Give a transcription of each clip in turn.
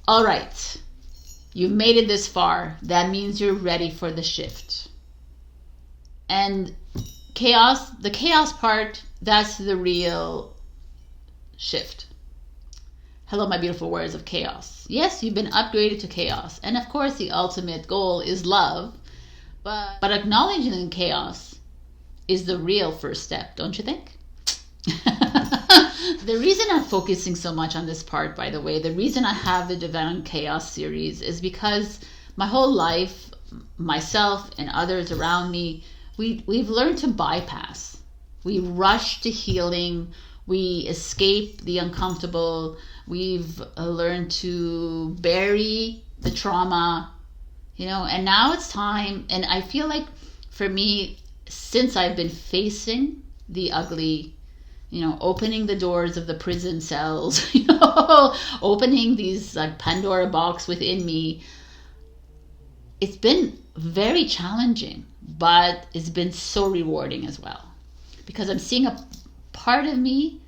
All right. You've made it this far. That means you're ready for the shift. And chaos, the chaos part, that's the real shift. Hello, my beautiful warriors of chaos. Yes, you've been upgraded to chaos. And of course, the ultimate goal is love. But acknowledging chaos is the real first step, don't you think? The reason I'm focusing so much on this part, by the way, the reason I have the Divine Chaos series is because my whole life, myself and others around me, we've learned to bypass. We rush to healing. We escape the uncomfortable. We've learned to bury the trauma, you know, and now it's time. And I feel like for me, since I've been facing the ugly, you know, opening the doors of the prison cells, you know, opening these like Pandora box within me, it's been very challenging, but it's been so rewarding as well, because I'm seeing a part of me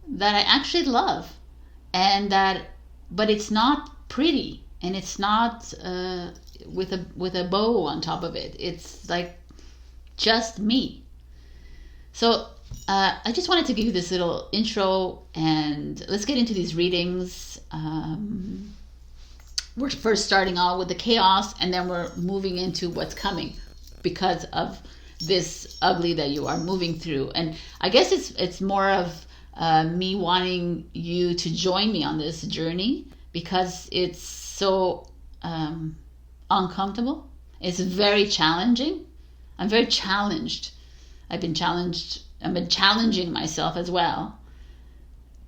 that I actually love, and that, but it's not pretty, and it's not with a bow on top of it. It's like just me. So I just wanted to give you this little intro, and let's get into these readings. We're first starting out with the chaos, and then we're moving into what's coming because of this ugly that you are moving through. And I guess it's more of me wanting you to join me on this journey, because it's so uncomfortable. It's very challenging. I'm very challenged. I've been challenging myself as well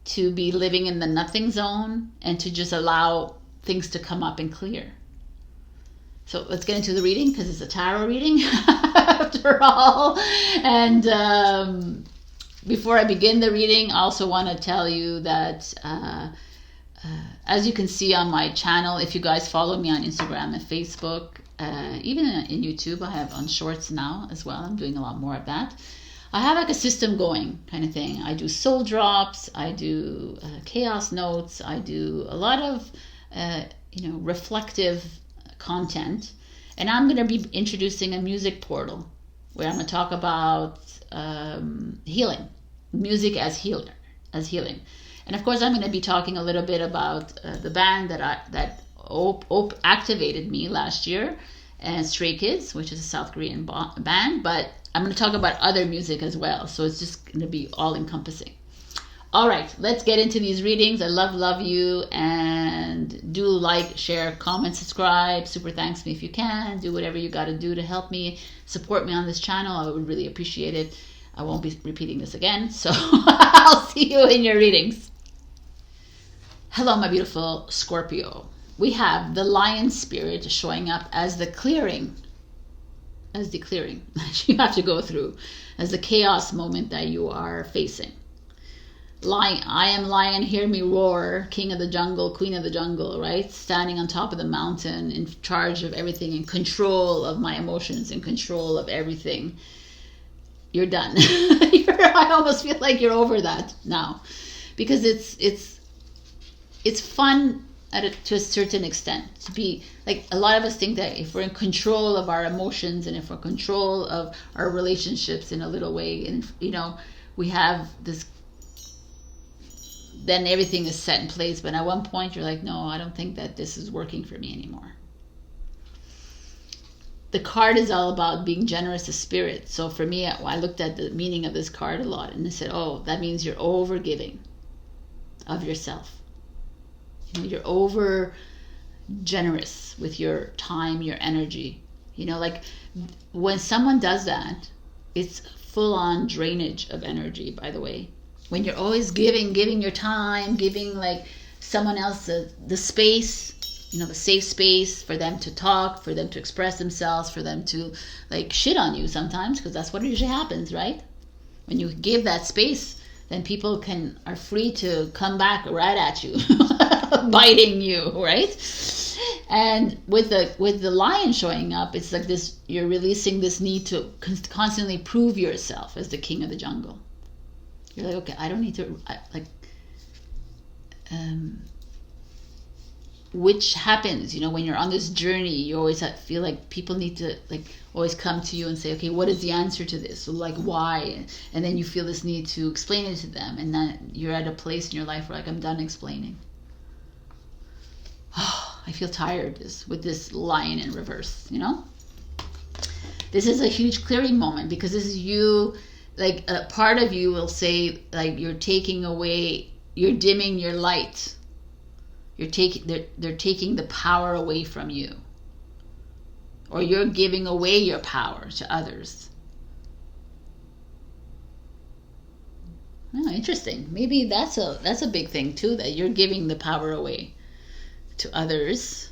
to be living in the nothing zone and to just allow things to come up and clear. So let's get into the reading, because it's a tarot reading after all. And before I begin the reading, I also want to tell you that as you can see on my channel, if you guys follow me on Instagram and Facebook, even in YouTube, I have on shorts now as well. I'm doing a lot more of that. I have like a system going kind of thing. I do soul drops, I do chaos notes, I do a lot of reflective content. And I'm going to be introducing a music portal where I'm going to talk about healing, music as healing. And of course, I'm going to be talking a little bit about the band that activated me last year, and Stray Kids, which is a South Korean band. But I'm going to talk about other music as well, so it's just going to be all encompassing. All right, let's get into these readings. I love you, and do like, share, comment, subscribe. Super thanks me if you can. Do whatever you got to do to help me, support me on this channel. I would really appreciate it. I won't be repeating this again, so I'll see you in your readings. Hello, my beautiful Scorpio. We have the lion spirit showing up as the clearing, that you have to go through, as the chaos moment that you are facing. Lion, I am lion, hear me roar, king of the jungle, queen of the jungle, right? Standing on top of the mountain, in charge of everything, in control of my emotions, in control of everything. You're done. I almost feel like you're over that now, because it's fun to a certain extent to be like, a lot of us think that if we're in control of our emotions and if we're in control of our relationships in a little way, and we have this, then everything is set in place. But at one point you're like, no, I don't think that this is working for me anymore. The card is all about being generous to spirit. So for me, I looked at the meaning of this card a lot, and I said, oh, that means you're over giving of yourself. You're over generous with your time, your energy. Like when someone does that, it's full on drainage of energy, by the way. When you're always giving your time, giving like someone else the space, the safe space for them to talk, for them to express themselves, for them to like shit on you sometimes, because that's what usually happens, right? When you give that space, then people are free to come back right at you, biting you, right? And with the lion showing up, it's like this: you're releasing this need to constantly prove yourself as the king of the jungle. You're like, okay, I don't need to which happens, you know, when you're on this journey. You always feel like people need to like always come to you and say, okay, what is the answer to this? So like, why? And then you feel this need to explain it to them, and then you're at a place in your life where like, I'm done explaining. I feel tired with this Lion in reverse, you know. This is a huge clearing moment, because this is you, like a part of you will say like, you're taking away, you're dimming your light. They're taking the power away from you, or you're giving away your power to others. Oh, interesting. Maybe that's a big thing too, that you're giving the power away to others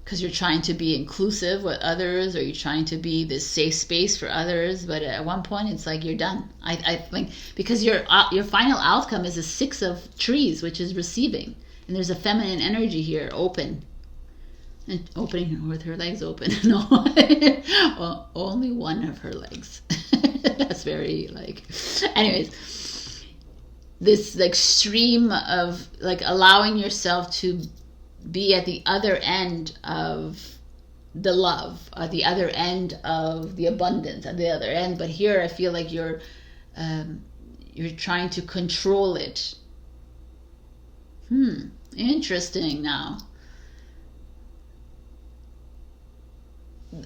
because you're trying to be inclusive with others, or you're trying to be this safe space for others. But at one point, it's like you're done. I think because your final outcome is a 6 of trees, which is receiving, and there's a feminine energy here, open, and opening with her legs open. No, well, only one of her legs. That's very like. Anyways, this like stream of like allowing yourself to be at the other end of the love, at the other end of the abundance, at the other end. But here I feel like you're trying to control it. Interesting. Now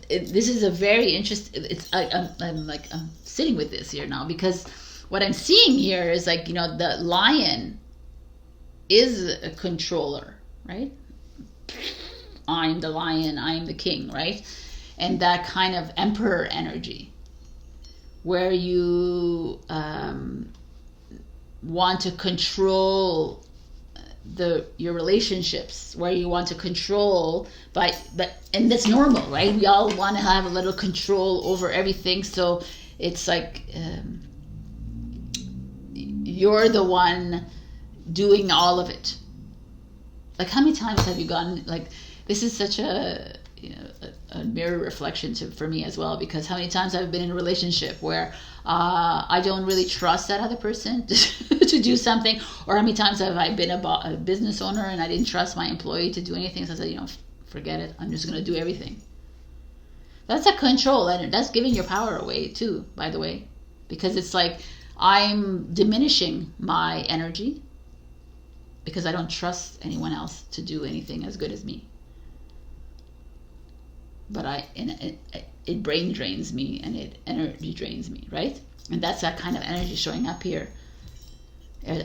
this is a very interesting, I'm sitting with this here now, because what I'm seeing here is like, you know, the lion is a controller, right? I'm the lion, I'm the king, right? And that kind of emperor energy where you want to control your relationships, where you want to control and that's normal, right? We all want to have a little control over everything. So it's like you're the one doing all of it. Like, how many times have you gone, like, this is such a, you know, a mirror reflection for me as well, because how many times I've been in a relationship where I don't really trust that other person to do something, or how many times have I been a business owner and I didn't trust my employee to do anything, so I said, you know, forget it, I'm just going to do everything. That's a control, and that's giving your power away too, by the way, because it's like I'm diminishing my energy because I don't trust anyone else to do anything as good as me. But it brain drains me, and it energy drains me, right? And that's that kind of energy showing up here.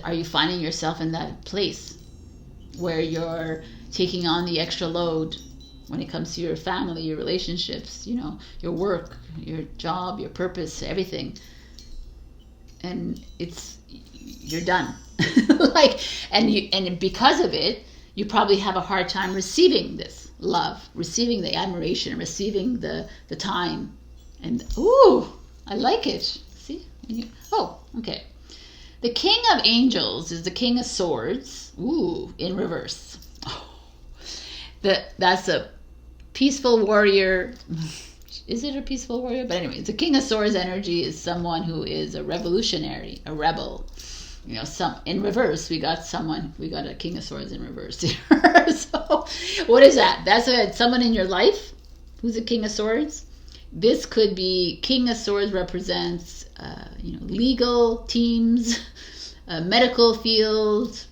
Are you finding yourself in that place where you're taking on the extra load when it comes to your family, your relationships, you know, your work, your job, your purpose, everything? And you're done. Like, and because of it, you probably have a hard time receiving this love, receiving the admiration, receiving the time. And ooh, I like it. See? Okay. The King of Angels is the King of Swords. Ooh, in reverse. That's a peaceful warrior. Is it a peaceful warrior? But anyway, the King of Swords energy is someone who is a revolutionary, a rebel. You know, in reverse, we got a King of Swords in reverse here. So what is that? That's someone in your life who's a King of Swords. This could be, King of Swords represents, legal teams, medical field,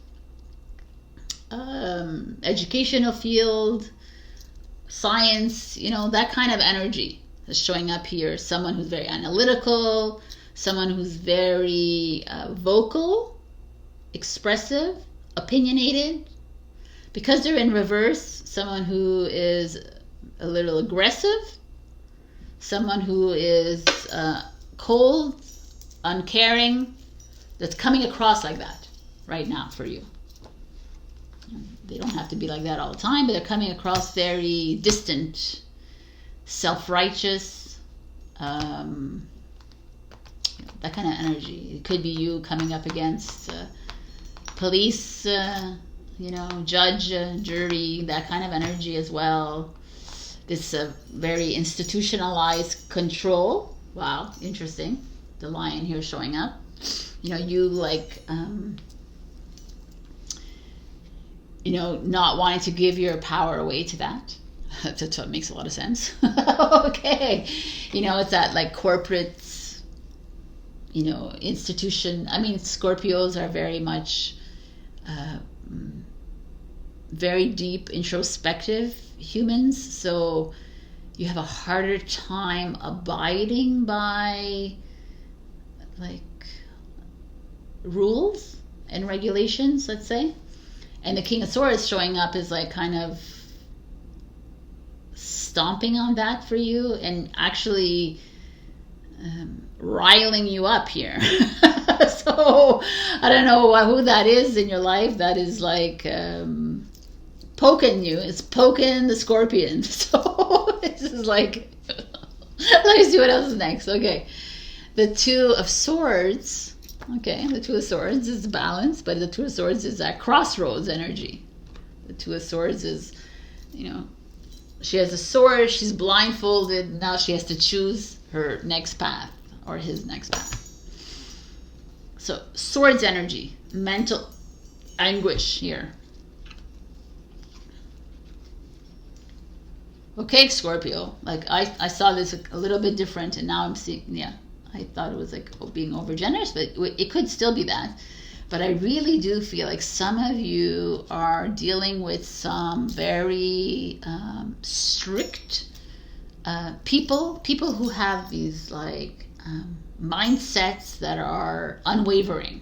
educational field, science, you know, that kind of energy is showing up here. Someone who's very analytical, someone who's very vocal, expressive, opinionated. Because they're in reverse, someone who is a little aggressive, someone who is cold, uncaring, that's coming across like that right now for you. They don't have to be like that all the time, but they're coming across very distant, self-righteous, that kind of energy. It could be you coming up against police, judge, jury, that kind of energy as well. This very institutionalized control. Wow, interesting. The lion here showing up. You know, you like, not wanting to give your power away to that. That makes a lot of sense. Okay. It's that like corporate, institution. I mean, Scorpios are very much, very deep, introspective humans. So you have a harder time abiding by like rules and regulations, let's say. And the King of Swords showing up is like kind of stomping on that for you and actually riling you up here. So I don't know who that is in your life that is like poking you. It's poking the Scorpion. So this is like, let me see what else is next. Okay, the Two of Swords. Okay, the Two of Swords is balance, but the Two of Swords is that crossroads energy. The Two of Swords is, she has a sword, she's blindfolded, now she has to choose her next path or his next path. So, swords energy, mental anguish here. Okay, Scorpio, like I saw this a little bit different, and now I'm seeing, I thought it was like being over generous, but it could still be that. But I really do feel like some of you are dealing with some very strict people who have these like mindsets that are unwavering.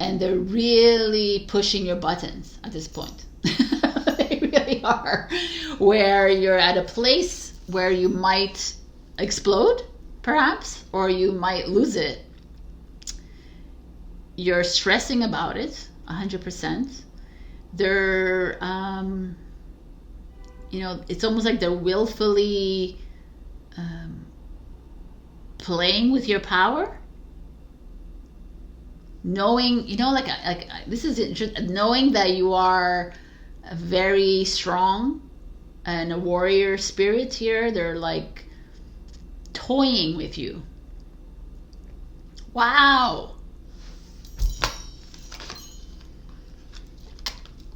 And they're really pushing your buttons at this point. They really are. Where you're at a place where you might explode, perhaps, or you might lose it. You're stressing about it 100%. They're, it's almost like they're willfully playing with your power. Knowing, this is interesting, knowing that you are very strong and a warrior spirit here. They're like toying with you. Wow.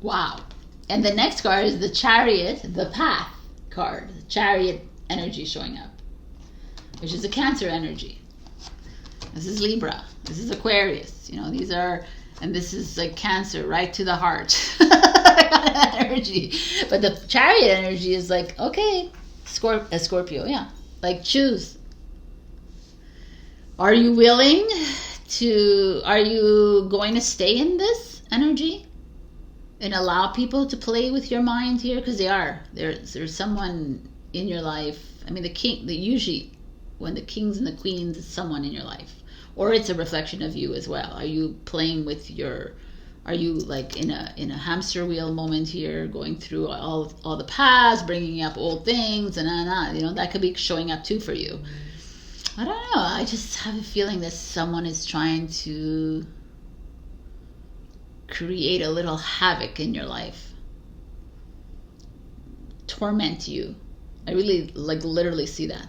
Wow. And the next card is the Chariot, the Path card. The Chariot energy showing up, which is a Cancer energy. This is Libra. This is Aquarius. These are, and this is like Cancer, right to the heart. Energy. But the Chariot energy is like, okay, Scorpio, yeah. Like, choose. Are you willing to, are you going to stay in this energy? And allow people to play with your mind here, because they are. There's someone in your life. I mean, usually when the kings and the queens, it's someone in your life, or it's a reflection of you as well. Are you playing with your? Are you like in a hamster wheel moment here, going through all the past, bringing up old things, and that could be showing up too for you. I don't know. I just have a feeling that someone is trying to create a little havoc in your life, torment you. I really literally see that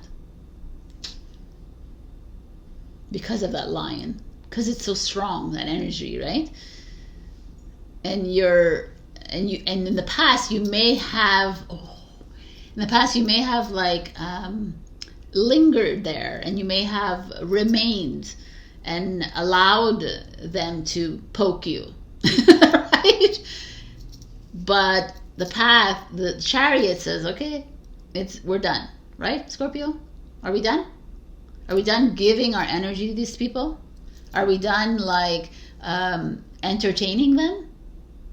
because of that lion, because it's so strong, that energy, right? And in the past you may have like lingered there, and you may have remained and allowed them to poke you. Right? But the path, the Chariot says, okay, we're done, right, Scorpio? Are we done? Are we done giving our energy to these people? Are we done entertaining them?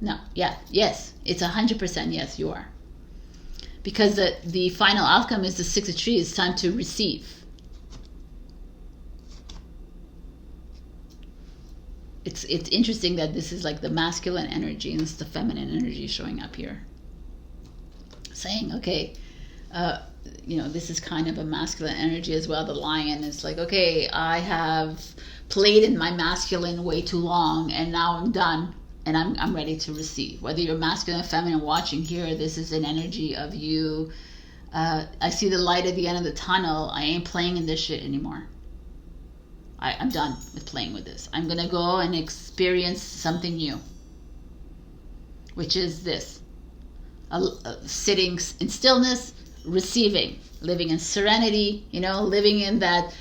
No. Yes, it's 100% yes, you are. Because the final outcome is the Six of Trees. It's time to receive. It's interesting that this is like the masculine energy and it's the feminine energy showing up here. Saying, okay, this is kind of a masculine energy as well. The lion is like, okay, I have played in my masculine way too long, and now I'm done, and I'm ready to receive. Whether you're masculine or feminine watching here, this is an energy of you. I see the light at the end of the tunnel. I ain't playing in this shit anymore. I'm done with playing with this. I'm going to go and experience something new. which is this: sitting in stillness, receiving, living in serenity, living in that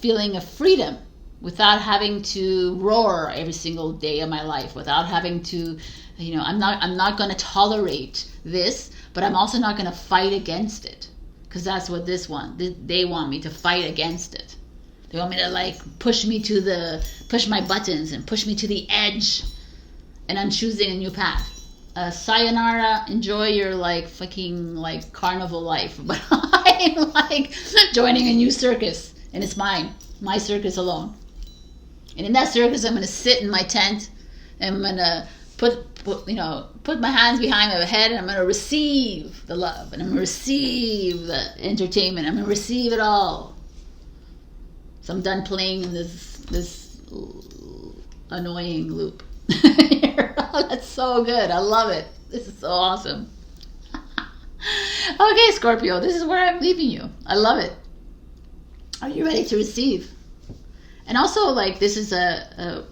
feeling of freedom without having to roar every single day of my life, without having to, I'm not going to tolerate this, but I'm also not going to fight against it, because that's what they want me to fight against it. They want me to push my buttons and push me to the edge, and I'm choosing a new path. Sayonara, enjoy your fucking carnival life, but I'm joining a new circus, and it's my circus alone. And in that circus, I'm going to sit in my tent, and I'm going to put my hands behind my head, and I'm going to receive the love, and I'm going to receive the entertainment. I'm going to receive it all. So I'm done playing in this annoying loop. Oh, that's so good. I love it. This is so awesome. Okay, Scorpio, this is where I'm leaving you. I love it. Are you ready to receive? And also, this is a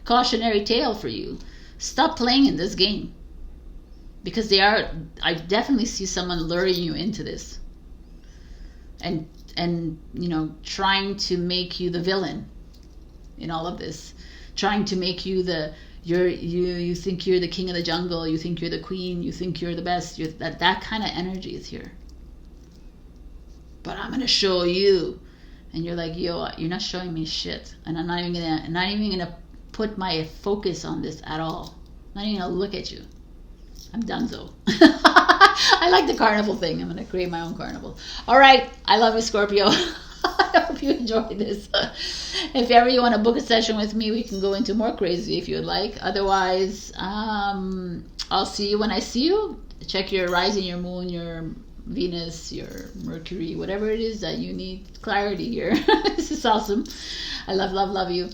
cautionary tale for you. Stop playing in this game, because I definitely see someone luring you into this, and trying to make you the villain in all of this, trying to make you you think you're the king of the jungle, you think you're the queen, you think you're the best. That kind of energy is here. But I'm gonna show you, and you're like, yo, you're not showing me shit, and I'm not even gonna put my focus on this at all. I'm not even gonna look at you. I'm donezo. I like the carnival thing. I'm gonna create my own carnival. All right, I love you, Scorpio. I hope you enjoyed this. If ever you want to book a session with me, we can go into more crazy if you would like. Otherwise, I'll see you when I see you. Check your rising, your moon, your Venus, your Mercury, whatever it is that you need clarity here. This is awesome. I love you.